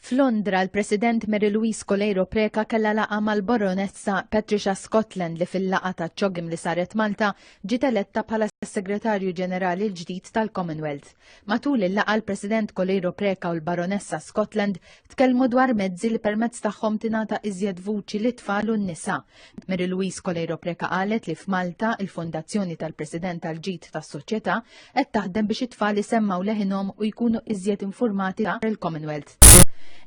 F'Londra l-President Mary Louise Coleiro Preca kellha laqa mal-Baronessa Patricia Scotland li fil-laqa ta' ċogim li saret Malta ġiet eletta bħala Segretarju Ġenerali l-ġdid tal-Commonwealth. Matul il-laqa l-President Coleiro Preca u l-Baronessa Scotland tkellmu dwar mezzi li permezz tagħhom tingħata iżjed vuċi lit-tfal u n-nisa. Mary Louise Coleiro Preca qalet li f'Malta il-Fondazzjoni tal-President tal-ġid tas-soċjetà qed taħdem biex it-tfal isemmaw leħinhom u jkunu iżjed informati dwar il-Commonwealth.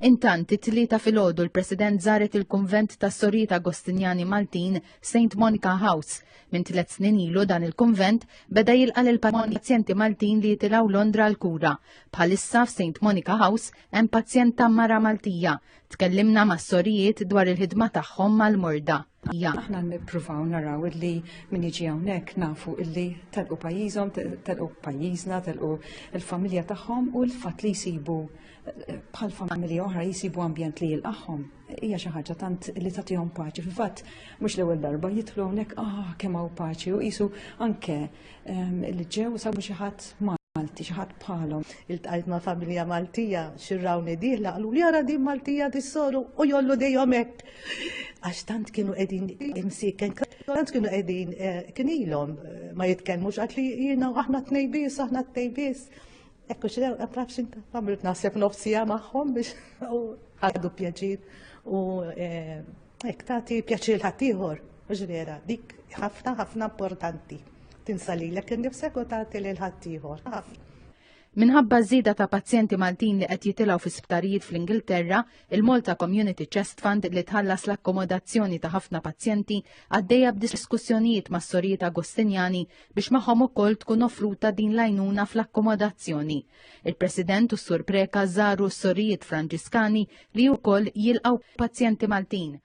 Intant, it-tlieta filgħodu l-President żaret il-Kunvent tas-Sorijiet Agostinjani Maltin St. Monica House. Minn 3 snin ilu dan il-kunvent beda jilqa' lil pazjenti Maltin li jitilgħu Londra l-kura. Bħalissa f'St. Monica House hemm pazjent ta' mara Maltija. Tkellimna mas-Sorijiet dwar il-ħidma tagħhom mal-morda. Aħna nippruvaw naraw illi min jiġi hawnhekk nafu illi telqu pajjiżhom, telqu pajjiżna, telqu l-familja tagħhom u l-fatt li jsibu bħal familja oħra jsibu ambjent li jilqahom. Hija xi ħaġa tant li tagħtihom paċi. Fil-fatt mhux l-ewwel darba jidħlu hawnhekk kemm hawn paċi u qisu anke li ġew sabu xi ħadd Malti, xi ħadd bħalhom. Iltqajt ma' familja Maltija xirrawni dieħla qalu li ara din Maltija tissoru u jollu dejjem hekk. Għax tant kienu qegħdin imsiken, tant kienu qegħdin kien ilhom ma jitkellmux għad li jiena aħna tnejbies, aħna tnejbies. Ekku xrew, għatrafx inta, għamilt naħseb nofsija magħhom biex għaddu pjaċir u hekk tagħti pjaċir ħaddieħor, ġriera, dik ħafna importanti. Tinsalilek innifsek u tagħti lil ħaddieħor. Minħabba żieda ta' pazjenti Maltin li qed jitilgħu fi sptarijiet fl-Ingilterra, il-Malta Community Chest Fund li tħallas l-akkomodazzjoni ta' ħafna pazjenti għaddejja b'diskussjonijiet mas-Sorijiet Agostinjani biex magħhom ukoll tkun offruta din l-għajnuna fl-akkomodazzjoni. Il-President u s-Sur Preca żaru s-Sorijiet Franġiskani li wkoll jilqgħu pazjenti Maltin.